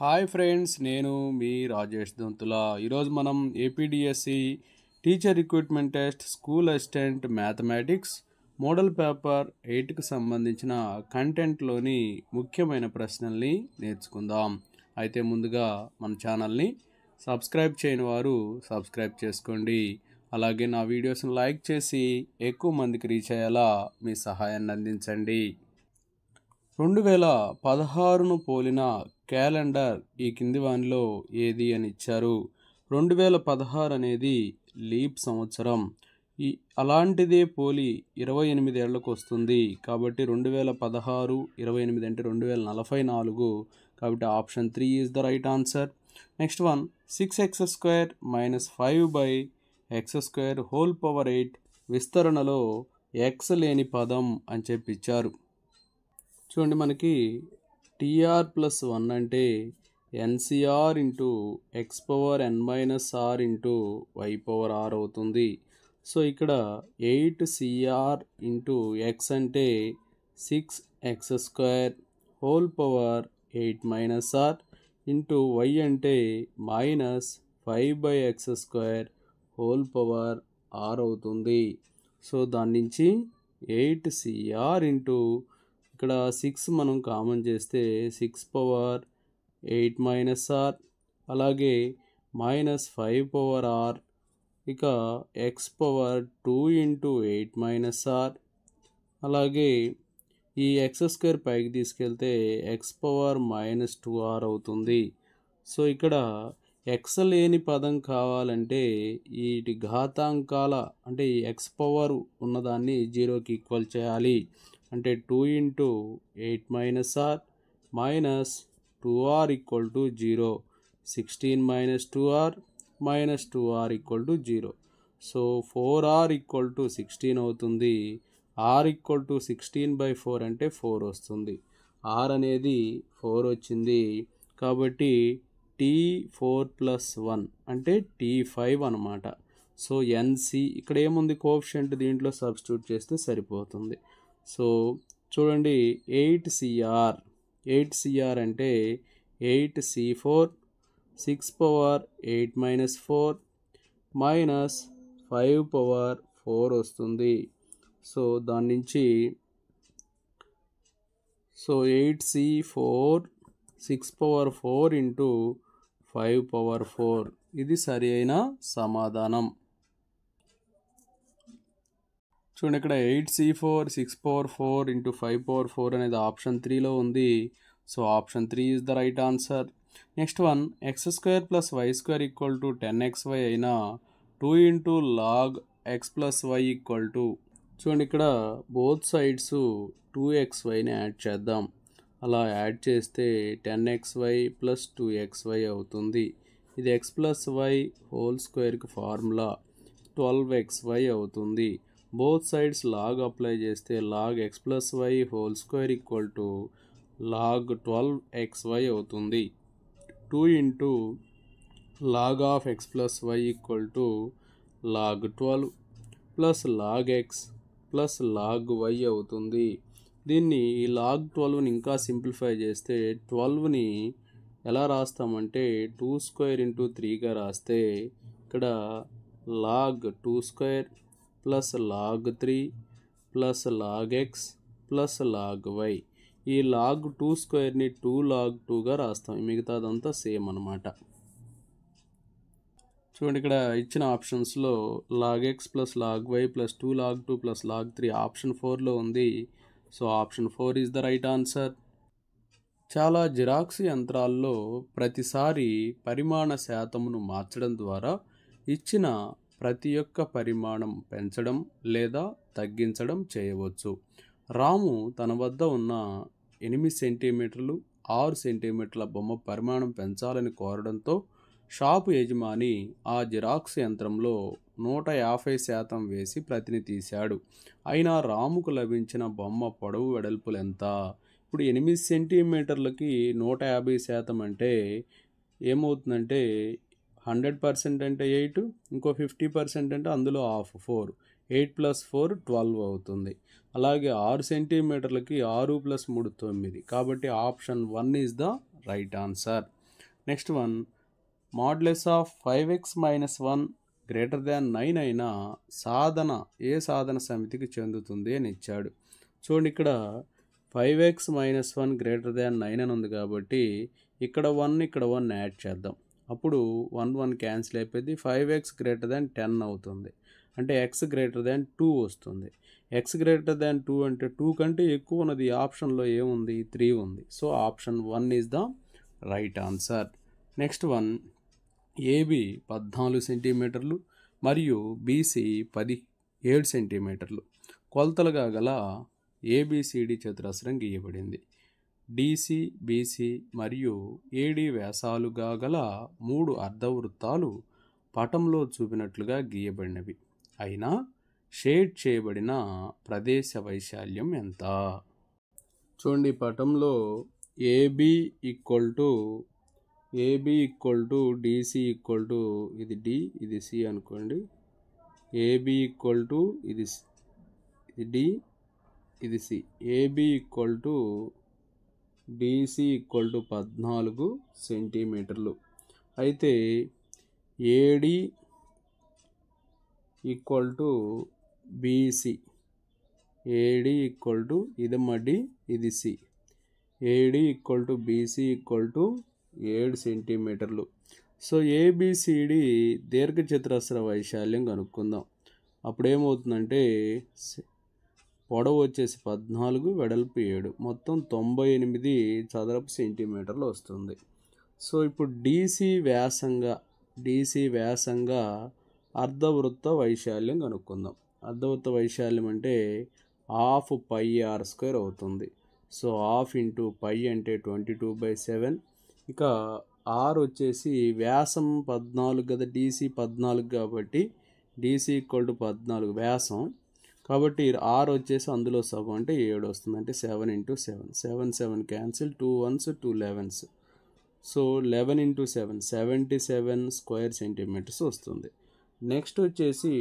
Hi friends, నేను మీ రాజేష్ దొంతుల. ఈరోజు మనం AP DSC teacher recruitment test school assistant mathematics model paper 8కి సంబంధించిన కంటెంట్లోని ముఖ్యమైన ప్రశ్నల్ని నేర్చుకుందాం. అయితే ముందుగా మన ఛానల్ని సబ్స్క్రైబ్ చేయని వారు సబ్స్క్రైబ్ చేసుకోండి. అలాగే నా వీడియోస్ని లైక్ చేసి ఎక్కువ మందికి రీచ్ అయ్యేలా మీ సహాయాన్ని అందించండి. 2016ను పోలిన క్యాలెండర్ ఈ కింది వానిలో ఏది అని ఇచ్చారు. 2016 అనేది లీప్ సంవత్సరం. అలాంటిదే పోలి 28 ఏళ్లకు వస్తుంది. కాబట్టి 2016 28 అంటే 2044. కాబట్టి option 3 is the right answer. Next one, 6x² - 5/x² whole power 8 విస్తరణలో ఎక్స్ లేని పదం అని చెప్పి ఇచ్చారు. చూడండి, మనకి TR+1 అంటే NCR into x⁻n−r into y⁻r అవుతుంది. సో ఇక్కడ 8CR ఇంటూ x అంటే 6x² whole power 8-r into y అంటే -5/x² హోల్ పవర్ r అవుతుంది. సో దాని నుంచి 8CR ఇంటూ ఇక్కడ 6 మనం కామన్ చేస్తే 6⁻8-r, అలాగే -5/r, ఇక x⁻2 ఇంటూ 8-r, అలాగే ఈ x² పైకి తీసుకెళ్తే x⁻−2r అవుతుంది. సో ఇక్కడ ఎక్స్ లేని పదం కావాలంటే వీటి ఘాతాంకాల అంటే ఈ x పవర్ ఉన్నదాన్ని 0కి ఈక్వల్ చేయాలి. అంటే 2 into 8-r -2r = 0. 16 - 2r -2r = 0. So 4r = 16 అవుతుంది. r = 16/4 అంటే 4 వస్తుంది. r అనేది 4 వచ్చింది. కాబట్టి T4+1 అంటే T5 అనమాట. సో NC ఇక్కడ ఏముంది, కోఎఫిషియంట్, దీంట్లో సబ్స్టిట్యూట్ చేస్తే సరిపోతుంది. సో చూడండి, 8CR అంటే 8C4 6⁻8-4 -5/4 వస్తుంది. సో దాని నుంచి 8C4 6/4 ఇంటూ 5/4 ఇది సరి అయిన సమాధానం. చూడండి, ఇక్కడ 8C4 6/4 ఇంటూ 5/4 అనేది ఆప్షన్ 3లో ఉంది. So option 3 is the right answer. Next one, x² + y² = 10xy అయినా 2 ఇంటూ log x + y చూడండి, ఇక్కడ బోత్ సైడ్స్ 2xyని యాడ్ చేద్దాం. అలా యాడ్ చేస్తే 10xy + 2xy అవుతుంది. ఇది x + y హోల్ స్క్వేర్కి ఫార్ములా 12xy అవుతుంది. బోత్ సైడ్స్ లాగ్ అప్లై చేస్తే log x + y whole square = log 12xy అవుతుంది. 2 into log of x + y = log 12 plus log x plus log y అవుతుంది. దీన్ని ఈ log 12ని ఇంకా సింప్లిఫై చేస్తే 12ని ఎలా రాస్తామంటే 2² ఇంటూ 3గా రాస్తే ఇక్కడ log 2² plus log 3 plus log x plus log y. ఈ log 2² 2 log 2గా రాస్తాం. మిగతాదంతా సేమ్ అనమాట. చూడండి, ఇక్కడ ఇచ్చిన ఆప్షన్స్లో log x plus log y plus 2 log 2 plus log 3 option 4లో ఉంది. So option 4 is the right answer. చాలా జిరాక్స్ యంత్రాల్లో ప్రతిసారి పరిమాణ శాతమును మార్చడం ద్వారా ఇచ్చిన ప్రతి ఒక్క పరిమాణం పెంచడం లేదా తగ్గించడం చేయవచ్చు. రాము తన వద్ద ఉన్న 8 సెంటీమీటర్లు 6 సెంటీమీటర్ల బొమ్మ పరిమాణం పెంచాలని కోరడంతో షాపు యజమాని ఆ జిరాక్స్ యంత్రంలో 150% వేసి ప్రతిని తీశాడు. అయినా రాముకు లభించిన బొమ్మ పొడవు వెడల్పులు ఎంత? ఇప్పుడు 8 సెంటీమీటర్లకి 150% అంటే ఏమవుతుందంటే 100% అంటే 8, ఇంకో 50% అంటే అందులో హాఫ్ 4, 8 + 4 12 అవుతుంది. అలాగే 6 సెంటీమీటర్లకి 6 + 3 9. కాబట్టి option 1 is the right answer. Next one modulus of 5x minus 1 greater than 9 అయినా సాధన ఏ సాధన సమితికి చెందుతుంది అని ఇచ్చాడు. చూడండి, ఇక్కడ 5x మైనస్ 1 గ్రేటర్ దాన్ 9 అని ఉంది కాబట్టి ఇక్కడ 1 ఇక్కడ 1 యాడ్ చేద్దాం. అప్పుడు 1 1 క్యాన్సిల్ అయిపోయింది. 5x గ్రేటర్ దాన్ 10 అవుతుంది. అంటే x గ్రేటర్ దాన్ 2 వస్తుంది. x గ్రేటర్ దాన్ 2 అంటే 2 కంటే ఎక్కువ ఉన్నది. ఆప్షన్లో ఏముంది? 3 ఉంది. So option 1 is the right answer. Next one AB 14 సెంటీమీటర్లు మరియు బీసీ 17 సెంటీమీటర్లు కొలతలుగా గల ఏబిసిడి చతురస్రం గీయబడింది. డిసి, బీసీ మరియు ఏడి వ్యాసాలుగా గల 3 అర్ధవృత్తాలు పటంలో చూపినట్లుగా గీయబడినవి అయినా షేడ్ చేయబడిన ప్రదేశ వైశాల్యం ఎంత? చూడండి, పటంలో AB equal to DC equal to ఇది డి, ఇది సి అనుకోండి. ఏబి ఈక్వల్ టు ఇది డి, ఇది C. AB equal to DC equal to 14 సెంటీమీటర్లు. అయితే AD equal to BC. AD equal to ఇదమ్మ డి, ఇది C. AD equal to BC equal to 7 సెంటీమీటర్లు. సో ఏబిసిడి దీర్ఘచతురస్ర వైశాల్యం కనుక్కుందాం. అప్పుడు ఏమవుతుందంటే పొడవు వచ్చేసి 14, వెడల్పు 7, మొత్తం 98 చదరపు సెంటీమీటర్లు వస్తుంది. సో ఇప్పుడు డిసి వ్యాసంగా అర్ధవృత్త వైశాల్యం కనుక్కుందాం. అర్ధవృత్త వైశాల్యం అంటే హాఫ్ పై ఆర్ స్క్వేర్ అవుతుంది. సో హాఫ్ ఇంటూ పై అంటే 22/7. ఇక ఆర్ వచ్చేసి వ్యాసం 14 కదా, డిసి 14 కాబట్టి డిసి ఈక్వల్ టు 14 వ్యాసం కాబట్టి ఆర్ వచ్చేసి అందులో సగం అంటే 7 వస్తుంది. అంటే 7 × 7, 7 7 cancel, 2 1s 2 11s. So 11 × 7 77 square centimetres వస్తుంది. నెక్స్ట్ వచ్చేసి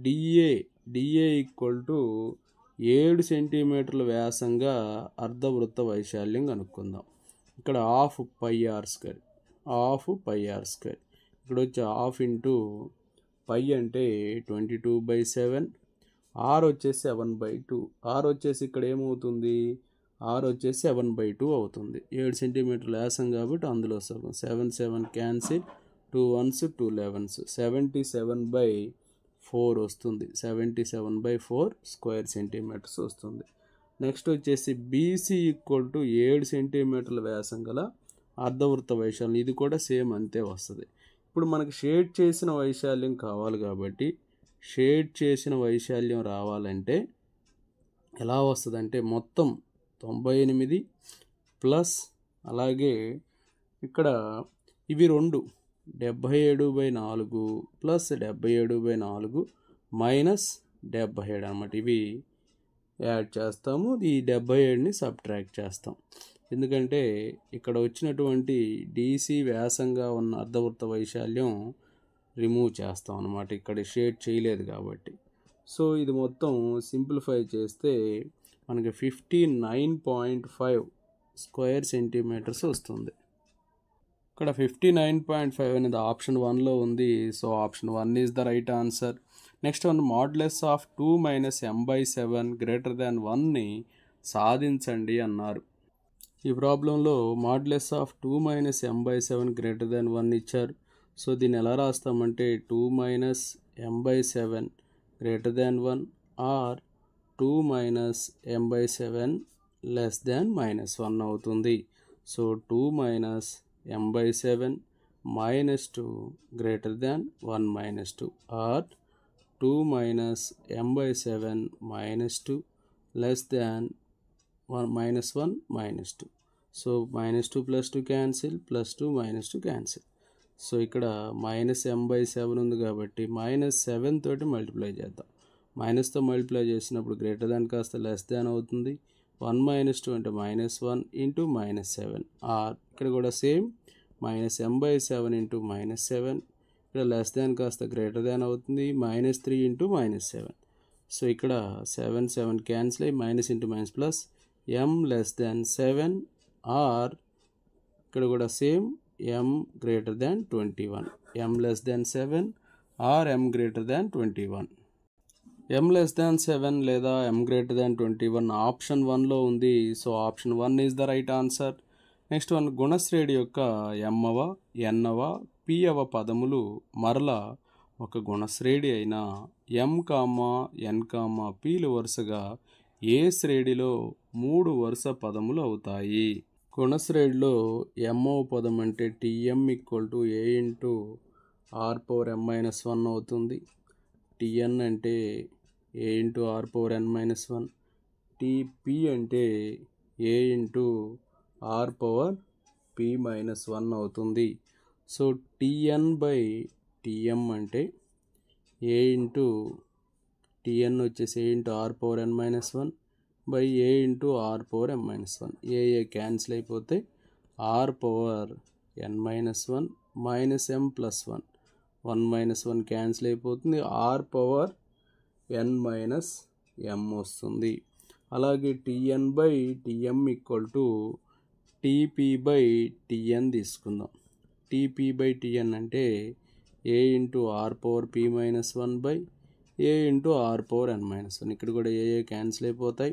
డిఏ ఈక్వల్ టు 7 సెంటీమీటర్ల వ్యాసంగా అర్ధవృత్త వైశాల్యం కనుక్కుందాం. ఇక్కడ హాఫ్ పై ఆర్ స్క్వేర్. ఇక్కడ వచ్చి హాఫ్ ఇంటూ పై అంటే 22/7. ఆర్ వచ్చేసి 7/2. ఆర్ వచ్చేసి ఇక్కడ ఏమవుతుంది? ఆర్ వచ్చేసి 7/2 అవుతుంది. 7 సెంటీమీటర్ల వ్యాసం కాబట్టి అందులో సగం. 7 7 క్యాన్సిల్, 2 1s 2 11s. 77/4 వస్తుంది. 77/4 స్క్వేర్ సెంటీమీటర్స్ వస్తుంది. నెక్స్ట్ వచ్చేసి బీసీ ఈక్వల్ టు 7 సెంటీమీటర్ల వ్యాసం గల అర్ధవృత్త వైశాల్యం. ఇది కూడా సేమ్ అంతే వస్తుంది. ఇప్పుడు మనకి షేడ్ చేసిన వైశాల్యం కావాలి కాబట్టి షేడ్ చేసిన వైశాల్యం రావాలంటే ఎలా వస్తుందంటే మొత్తం 98 ప్లస్ అలాగే ఇక్కడ ఇవి 2 77/4 ప్లస్ 77/4 మైనస్ 77 అన్నమాట. ఇవి యాడ్ చేస్తాము. ఈ 77ని సబ్ట్రాక్ట్ చేస్తాం. ఎందుకంటే ఇక్కడ వచ్చినటువంటి డిసి వ్యాసంగా ఉన్న అర్ధవృత్త వైశాల్యం రిమూవ్ చేస్తాం అన్నమాట. ఇక్కడ షేడ్ చేయలేదు కాబట్టి. సో ఇది మొత్తం సింప్లిఫై చేస్తే మనకి 59.5 స్క్వేర్ సెంటీమీటర్స్ వస్తుంది. ఇక్కడ 59.5 అనేది ఆప్షన్ 1లో ఉంది. So option 1 is the right answer. Next one modulus of 2 - m/7 greater దాన్ 1ని సాధించండి అన్నారు. ఈ ప్రాబ్లంలో modulus of 2 - m/7 greater than 1 ఇచ్చారు. సో దీన్ని ఎలా రాస్తామంటే 2 - m/7 greater than 1 or 2 - m/7 less than -1 అవుతుంది. So 2 - m/7 -2 greater than 1 - 2 or 2 - m/7 -2 less than 1 -2. So -2 + 2 cancel, +2 -2 cancel. So ఇక్కడ -m/7 ఉంది కాబట్టి -7 తోటి మల్టిప్లై చేద్దాం. మైనస్తో మల్టిప్లై చేసినప్పుడు గ్రేటర్ దాన్ కాస్త లెస్ దాన్ అవుతుంది. 1 - 2 అంటే -1 × -7 ఆర్ ఇక్కడ కూడా సేమ్ -m/7 × -7. ఇక్కడ లెస్ దాన్ కాస్త గ్రేటర్ దాన్ అవుతుంది. -3 × -7. సో ఇక్కడ 7 7 క్యాన్సిల్ అయ్యి minus into minus plus m <7 or ఇక్కడ కూడా same m greater than 21, m less than 7 or m greater than 21. m less than 7 లేదా m greater than 21 ఆప్షన్ 1లో ఉంది. So option 1 is the right answer. Next one, గుణశ్రేణి యొక్క mవ nవ pవ పదములు మరలా ఒక గుణశ్రేణి అయిన m, n, pలు వరుసగా ఏ శ్రేణిలో 3 వరుస పదములు అవుతాయి? గుణశ్రేణిలో mవ పదం అంటే tm = a ఇంటూ r⁻m-1 అవుతుంది. tn అంటే a ఇంటూ r⁻n-1, tp అంటే a ఇంటూ r⁻p-1 అవుతుంది. సో tn/tm అంటే a ఇంటూ tn వచ్చేసి a into r⁻n-1 by a into r⁻m-1. A cancel అయిపోతే r⁻n-1 minus m plus 1, 1 - 1 cancel అయిపోతుంది, r⁻n-m వస్తుంది. అలాగే tn/tm = tp/tn తీసుకుందాం. tp/tn అంటే a into r⁻p-1 by a into r⁻n-1. ఇక్కడ కూడా ఏ క్యాన్సిల్ అయిపోతాయి,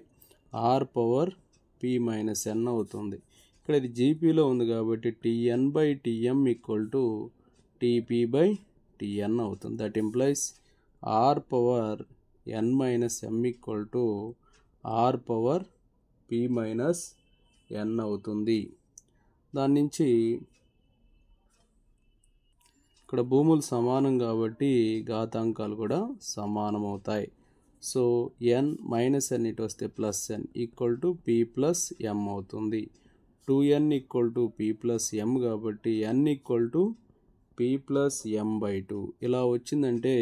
r⁻p-n అవుతుంది. ఇక్కడ ఇది జీపీలో ఉంది కాబట్టి tn/tm = tp/tn అవుతుంది. దట్ ఇంప్లైస్ r⁻n-m = r⁻p-n అవుతుంది. దాని నుంచి ఇక్కడ భూములు సమానం కాబట్టి ఘాతాంకాలు కూడా సమానం అవుతాయి. సో n - n ఇటు వస్తే ప్లస్ n = p + m అవుతుంది. 2n = p + m కాబట్టి n = p + m/2. ఇలా వచ్చిందంటే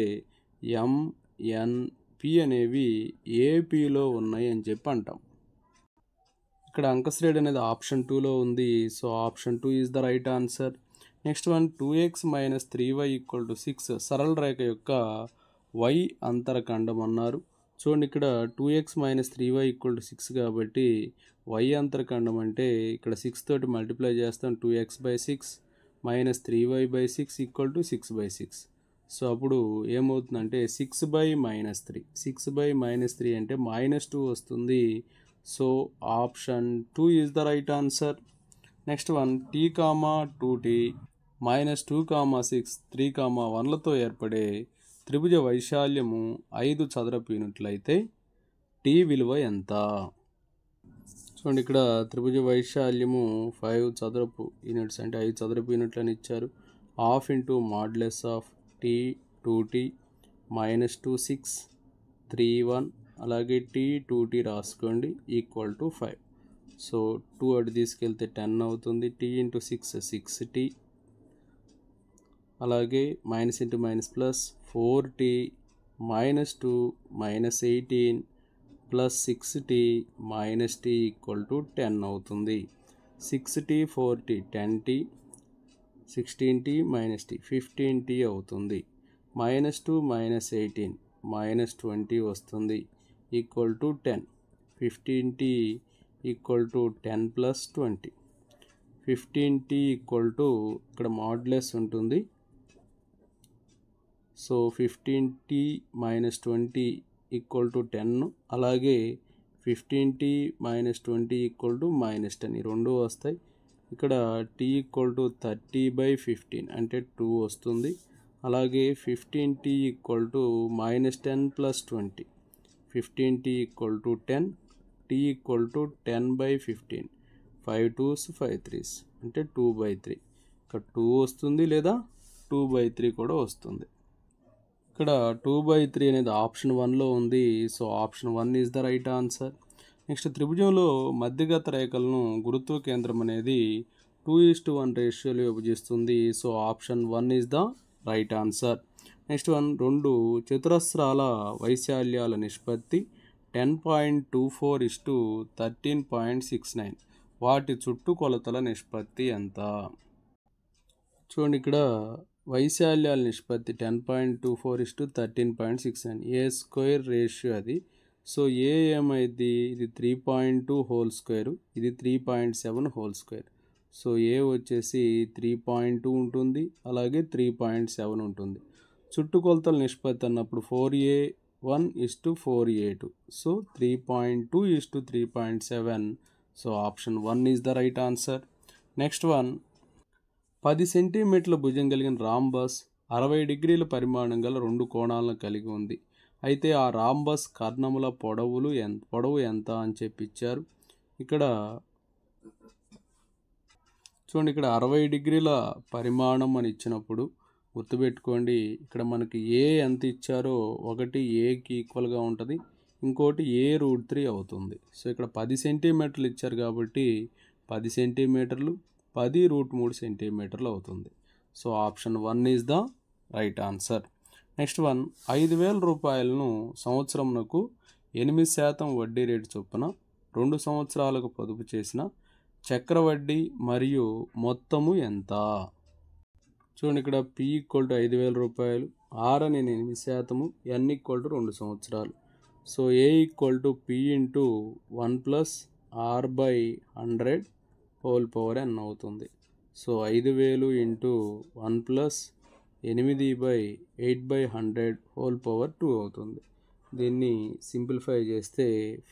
m, n, p అనేవి ఏపీలో ఉన్నాయి అని చెప్పి అంటాం. ఇక్కడ అంకశ్రేణి అనేది ఆప్షన్ 2లో ఉంది. So option 2 is the right answer. Next one, 2x - 3y = 6 సరళ రేఖ యొక్క y అంతరఖండం అన్నారు. చూడండి, ఇక్కడ 2x - 3y = 6 కాబట్టి y అంతరఖండం అంటే ఇక్కడ 6 తోటి మల్టిప్లై చేస్తాం. 2x/6 - 3y/6 = 6/6. సో అప్పుడు ఏమవుతుందంటే 6/-3, 6/-3 అంటే -2 వస్తుంది. So option 2 is the right answer. Next one, t, 2t -2, 6, 3, 1లతో ఏర్పడే త్రిభుజ వైశాల్యము 5 చదరపు యూనిట్లు అయితే t విలువ ఎంత? చూడండి, ఇక్కడ త్రిభుజ వైశాల్యము 5 చదరపు యూనిట్స్ అంటే 5 చదరపు యూనిట్లు అని ఇచ్చారు. ½ into modulus of t 2t -2 6 3 1 అలాగే t 2t రాసుకోండి = 5. సో 2 అటు తీసుకెళ్తే 10 అవుతుంది. t × 6 6t అలాగే minus into minus plus 4t -2 -18 plus 6t -t = 10 అవుతుంది. 6t 4t 10t 16t -t 15t అవుతుంది. -2 -18 -20 వస్తుంది = 10. 15t = 10 + 20. 15t ఇక్కడ మాడ్యులస్ ఉంటుంది. సో 15t - 20 = 10 అలాగే 15t - 20 = -10 ఈ రెండు వస్తాయి. ఇక్కడ t = 30/15 అంటే 2 వస్తుంది. అలాగే 15t = -10 + 20. 15t = 10, t = 10/15. 5 2s 5 3s అంటే 2/3. ఇక్కడ 2 వస్తుంది లేదా 2/3 కూడా వస్తుంది. ఇక్కడ 2/3 అనేది ఆప్షన్ 1లో ఉంది. So option 1 is the right answer. Next, త్రిభుజంలో మధ్యగత రేఖలను గురుత్వ కేంద్రం అనేది 2:1 రేషియోలో విభజిస్తుంది. So option 1 is the right answer. Next one, 2 చతురస్రాల వైశాల్యాల నిష్పత్తి 10.24:13.69. వాటి చుట్టుకొలతల నిష్పత్తి ఎంత? చూడండి, ఇక్కడ వైశాల్యాల నిష్పత్తి 10.24:13.69 ఏ స్క్వేర్ రేషియో అది. సో ఏమైంది, ఇది 3.2 హోల్ స్క్వేర్, ఇది 3.7 హోల్ స్క్వేర్. సో ఏ వచ్చేసి 3.2 ఉంటుంది, అలాగే 3.7 ఉంటుంది. చుట్టుకొలతల నిష్పత్తి అన్నప్పుడు 4A1:4A2. So 3.2:3.7. So option 1 is the right answer. Next one, 10 సెంటీమీటర్ల భుజం కలిగిన రాంబస్ 60 డిగ్రీల పరిమాణం గల 2 కోణాలను కలిగి ఉంది. అయితే ఆ రాంబస్ కర్ణముల పొడవు ఎంత అని చెప్పి ఇచ్చారు. ఇక్కడ చూడండి, ఇక్కడ 60 డిగ్రీల పరిమాణం అని ఇచ్చినప్పుడు గుర్తుపెట్టుకోండి, ఇక్కడ మనకి ఏ ఎంత ఇచ్చారో ఒకటి ఏకి ఈక్వల్గా ఉంటుంది, ఇంకోటి A√3 అవుతుంది. సో ఇక్కడ 10 సెంటీమీటర్లు ఇచ్చారు కాబట్టి 10 సెంటీమీటర్లు 10√3 సెంటీమీటర్లు అవుతుంది. So option 1 is the right answer. Next one, 5,000 రూపాయలను సంవత్సరంకు 8% వడ్డీ రేటు చొప్పున 2 సంవత్సరాలకు పొదుపు చేసిన చక్రవడ్డీ మరియు మొత్తము ఎంత? చూడండి, ఇక్కడ P = 5,000 రూపాయలు, R అనేది 8%, N = 2 సంవత్సరాలు. So A = P × 1 + R/100 whole power n అవుతుంది. సో 5,000 × 1 + 8/8/100 హోల్ పవర్ 2 అవుతుంది. దీన్ని సింప్లిఫై చేస్తే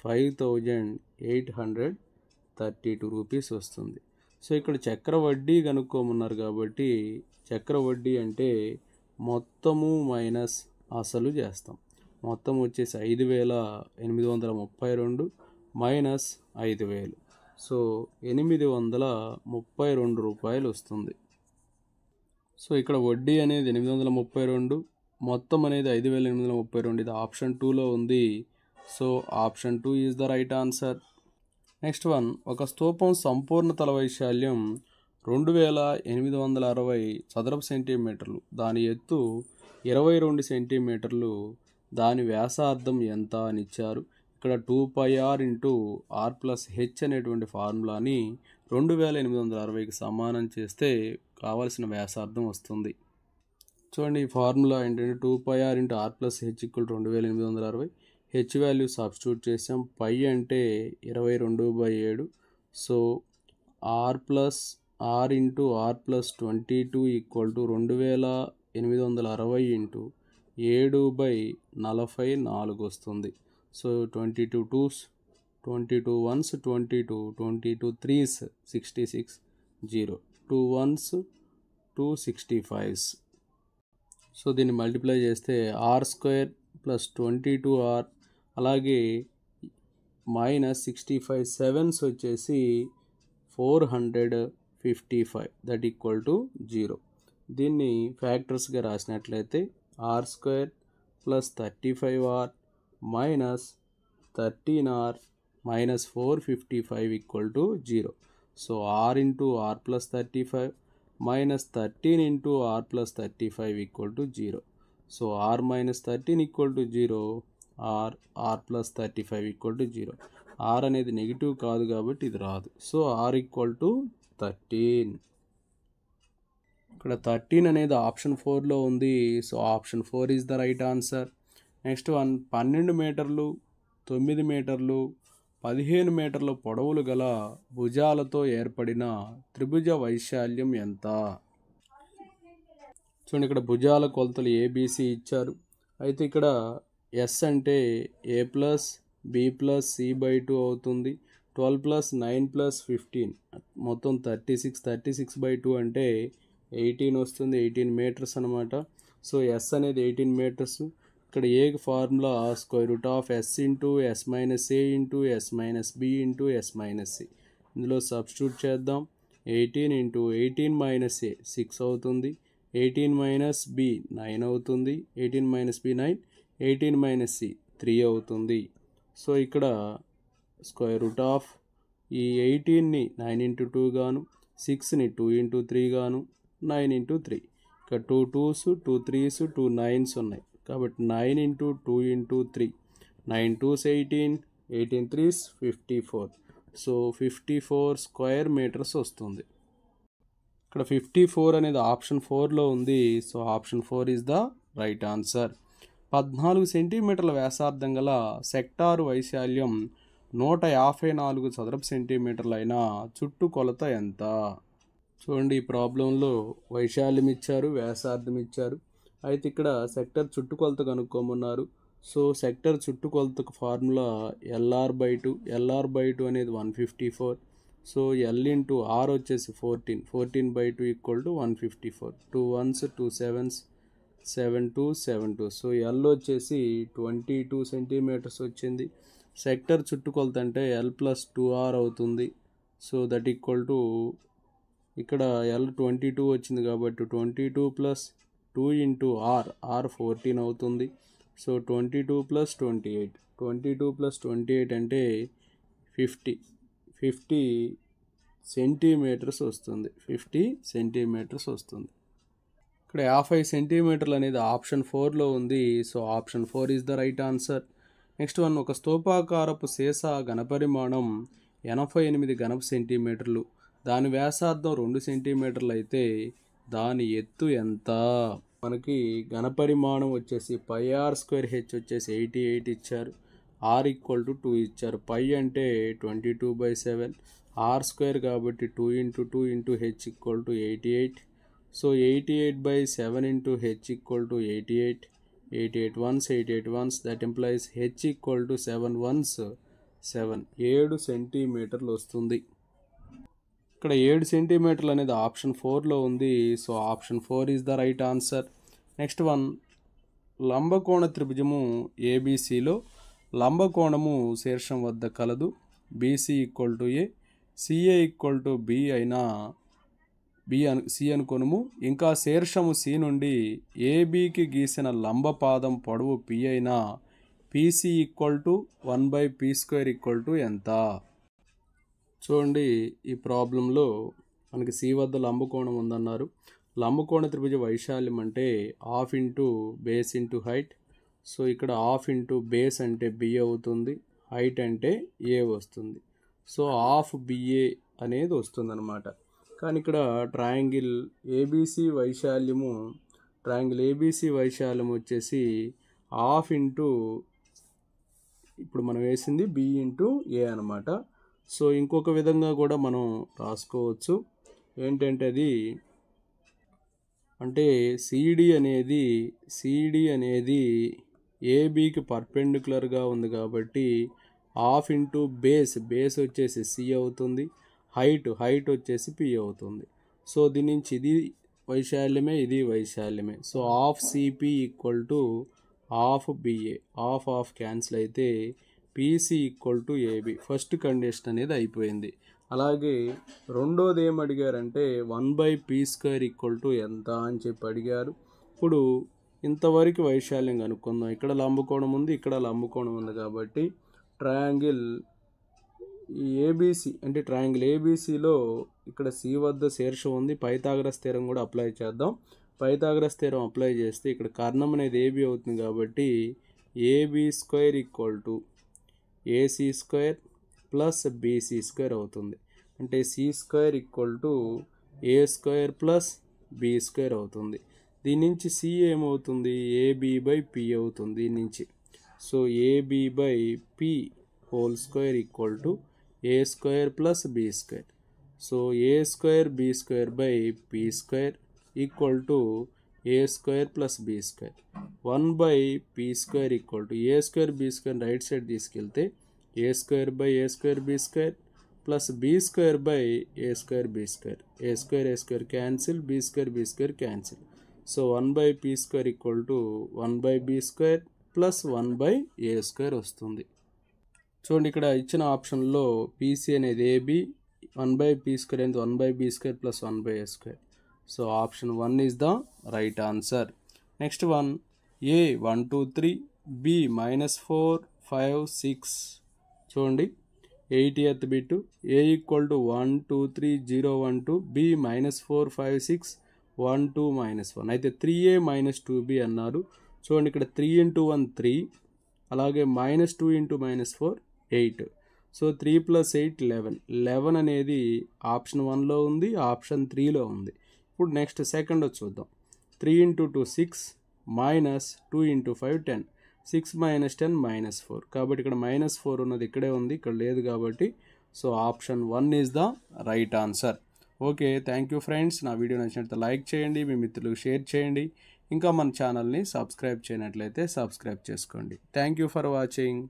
5,832 రూపీస్ వస్తుంది. సో ఇక్కడ చక్రవడ్డీ కనుక్కోమన్నారు కాబట్టి చక్రవడ్డీ అంటే మొత్తము మైనస్ అసలు చేస్తాం. మొత్తం వచ్చేసి 5,832 మైనస్ 5,000. సో 832 రూపాయలు వస్తుంది. సో ఇక్కడ వడ్డీ అనేది 832, మొత్తం అనేది 5,832. ఇది ఆప్షన్ 2లో ఉంది. So option 2 is the right answer. Next one, ఒక స్తూపం సంపూర్ణ తల వైశాల్యం 2,860 చదరపు సెంటీమీటర్లు, దాని ఎత్తు 22 సెంటీమీటర్లు, దాని వ్యాసార్థం ఎంత అని ఇచ్చారు. ఇక్కడ 2πr × r+h అనేటువంటి ఫార్ములాని 2,860కి సమానం చేస్తే కావాల్సిన వ్యాసార్థం వస్తుంది. చూడండి, ఈ ఫార్ములా ఏంటంటే 2πr × r+h = 2,860. H value substitute చేసాం. పై అంటే 22/7. సో r × r+22 = 2,860 × 7/44 వస్తుంది. So 22 2s 22 1s 22 22 3s 66 0 2 1s 2 65s. So దీన్ని మల్టిప్లై చేస్తే r² + 22r, అలాగే -65 7s వచ్చేసి 455, దట్ = 0. దీన్ని ఫ్యాక్టర్స్గా రాసినట్లయితే r² + 35r -13r -455 = 0. So r × r+35 -13 × r+35 = 0. So r - 13 = 0, r+35 = 0. r అనేది negative కాదు కాబట్టి ఇది రాదు. So r = 13. ఇక్కడ 13 అనేది ఆప్షన్ 4లో ఉంది. So option 4 is the right answer. Next one, 12 మీటర్లు 9 మీటర్లు 15 మీటర్ల పొడవులు గల భుజాలతో ఏర్పడిన త్రిభుజ వైశాల్యం ఎంత? చూడండి, ఇక్కడ భుజాల కొలతలు ABC ఇచ్చారు. అయితే ఇక్కడ S అంటే A + B + C/2 అవుతుంది. 12 + 9 + 15 మొత్తం 36. 36/2 అంటే 18 వస్తుంది. 18 మీటర్స్ అనమాట. సో S అనేది 18 మీటర్స్. ఇక్కడ ఏ formula √S × S - A × S - B × S - C. ఇందులో సబ్స్టిట్యూట్ చేద్దాం. 18 × 18 - A 6 అవుతుంది. 18 - B 9 అవుతుంది. 18 - B 9, 18 - C 3 అవుతుంది. సో ఇక్కడ √ ఈ 18ని 9 × 2 గాను, 6ని 2 × 3 గాను, 9 × 3. ఇక్కడ 2 2s 2 3s 2 9s ఉన్నాయి కాబట్టి 9 × 2 × 3 9 2s 18, 18 3s 54. So 54 square metres వస్తుంది. ఇక్కడ 54 అనేది ఆప్షన్ 4లో ఉంది. So option 4 is the right answer. 14 సెంటీమీటర్ల వ్యాసార్థం గల సెక్టారు వైశాల్యం 154 చదరపు సెంటీమీటర్లు అయిన చుట్టుకొలత ఎంత? చూడండి ఈ ప్రాబ్లంలో వైశాల్యం ఇచ్చారు, వ్యాసార్థం ఇచ్చారు. అయితే ఇక్కడ సెక్టర్ చుట్టుకొలత కనుక్కోమన్నారు. సో సెక్టర్ చుట్టుకొలతకు ఫార్ములా LR/2. LR/2 అనేది 154. సో L ఇంటూ R వచ్చేసి 14. 14/2 equal to 154. 2 1s 2 7s 72 72. So L వచ్చేసి 22 సెంటీమీటర్స్ వచ్చింది. సెక్టర్ చుట్టుకొలత అంటే L+2R అవుతుంది. సో దట్ ఈక్వల్ టు ఇక్కడ L 22 వచ్చింది కాబట్టి 22 ప్లస్ 2 ఇంటూ R 14 అవుతుంది. సో 22 ప్లస్ 28 22 ప్లస్ 28 అంటే 50 సెంటీమీటర్స్ వస్తుంది. 50 సెంటీమీటర్స్ వస్తుంది. ఇక్కడ 50 సెంటీమీటర్లు అనేది ఆప్షన్ 4లో ఉంది. So option 4 is the right answer. Next one, ఒక స్తూపాకారపు సీసా ఘనపరిమాణం 88 ఘనపు సెంటీమీటర్లు, దాని వ్యాసార్థం 2 సెంటీమీటర్లు అయితే దాని ఎత్తు ఎంత? మనకి ఘనపరిమాణం వచ్చేసి πr²h వచ్చేసి 88 ఇచ్చారు. R ఈక్వల్ టు 2 ఇచ్చారు. పై అంటే 22/7, R² కాబట్టి 2 into 2 into h equal to 88. So 88/7 into h equal to 88. 88 1s that implies h equal to 7 1s 7 సెంటీమీటర్లు వస్తుంది. ఇక్కడ 7 సెంటీమీటర్లు అనేది ఆప్షన్ 4లో ఉంది. So option 4 is the right answer. Next one, లంబకోణ త్రిభుజము ఏబిసిలో లంబకోణము శీర్షం వద్ద కలదు. BC equal to A, CA equal to B అయినా సి అనుకొనుము. ఇంకా శీర్షము సి నుండి ఏబికి గీసిన లంబపాదం పొడవు పి అయినా PC equal to 1/p² equal to ఎంత? చూడండి ఈ ప్రాబ్లంలో మనకి సి వద్ద లంబకోణం ఉందన్నారు. లంబకోణ త్రిభుజ వైశాల్యం అంటే half into base into height. So ఇక్కడ హాఫ్ ఇంటూ బేస్ అంటే బి అవుతుంది, హైట్ అంటే ఏ వస్తుంది. సో హాఫ్ బిఏ అనేది వస్తుంది అనమాట. కానీ ఇక్కడ ట్రయాంగిల్ ఏబిసి వైశాల్యం వచ్చేసి హాఫ్ ఇంటూ, ఇప్పుడు మనం వేసింది బి ఇంటూ ఏ అనమాట. సో ఇంకొక విధంగా కూడా మనం రాసుకోవచ్చు. ఏంటంటే అది అంటే సిడి అనేది ఏబికి పర్పెండిక్యులర్గా ఉంది కాబట్టి హాఫ్ ఇంటూ బేస్ వచ్చేసి సి అవుతుంది, హైట్ వచ్చేసి పి అవుతుంది. సో దీని నుంచి ఇది వైశాల్యమే, ఇది వైశాల్యమే. So half CP equal to half BA, half cancel అయితే PC equal to AB. First condition అనేది అయిపోయింది. అలాగే రెండోది ఏం అడిగారంటే 1/p² ఈక్వల్ టు ఎంత అని చెప్పి అడిగారు. ఇప్పుడు ఇంతవరకు వైశాల్యం కనుక్కుందాం. ఇక్కడ లంబకోణం ఉంది, ఇక్కడ లంబకోణం ఉంది కాబట్టి ట్రయాంగిల్ ఏబిసి అంటే ట్రయాంగిల్ ఏబిసిలో ఇక్కడ సి వద్ద శీర్షం ఉంది. పైథాగరస్ థీరం కూడా అప్లై చేద్దాం. పైథాగరస్ థీరం అప్లై చేస్తే ఇక్కడ కర్ణం అనేది ఏబి అవుతుంది కాబట్టి AB² equal to AC² plus BC² అవుతుంది. అంటే C² equal to A² plus B² అవుతుంది. దీని నుంచి C ఏమవుతుంది? AB/P అవుతుంది దీని నుంచి. So AB/P whole equal to A² plus B². So A² B²/P² equal to A² plus B². 1/p² equal to A² B² right side తీసుకెళ్తే A² B² plus B²/A² B². A² cancel, B² cancel. So 1/p² equal to 1/b² plus 1/a² వస్తుంది. చూడండి ఇక్కడ ఇచ్చిన ఆప్షన్లో PC అనేది AB, 1/p² అనేది 1/b² plus 1/a². So option 1 is the right answer. Next one, A 1 2 3, B -4 5 6. చూడండి 80th bit A equal to 1 2 3 0 1 2, B -4 5 6 1 2 -1. అయితే 3a -2b అన్నారు. చూడండి ఇక్కడ 3 ఇంటూ 1 3, అలాగే -2 ఇంటూ -4 8. సో 3 + 8 11 అనేది ఆప్షన్ 1లో ఉంది, ఆప్షన్ 3లో ఉంది. ఇప్పుడు నెక్స్ట్ సెకండ్ చూద్దాం. 3 ఇంటూ 2 6 -2 ఇంటూ 5 10. 6 - 10 -4. కాబట్టి ఇక్కడ -4 ఉన్నది ఇక్కడే ఉంది, ఇక్కడ లేదు కాబట్టి so option 1 is the right answer. Okay, thank you friends. నా వీడియో నచ్చినట్లయితే లైక్ చేయండి, మీ మిత్రులకు షేర్ చేయండి. ఇంకా మన ఛానల్ని సబ్స్క్రైబ్ చేయనట్లయితే సబ్స్క్రైబ్ చేసుకోండి. Thank you for watching.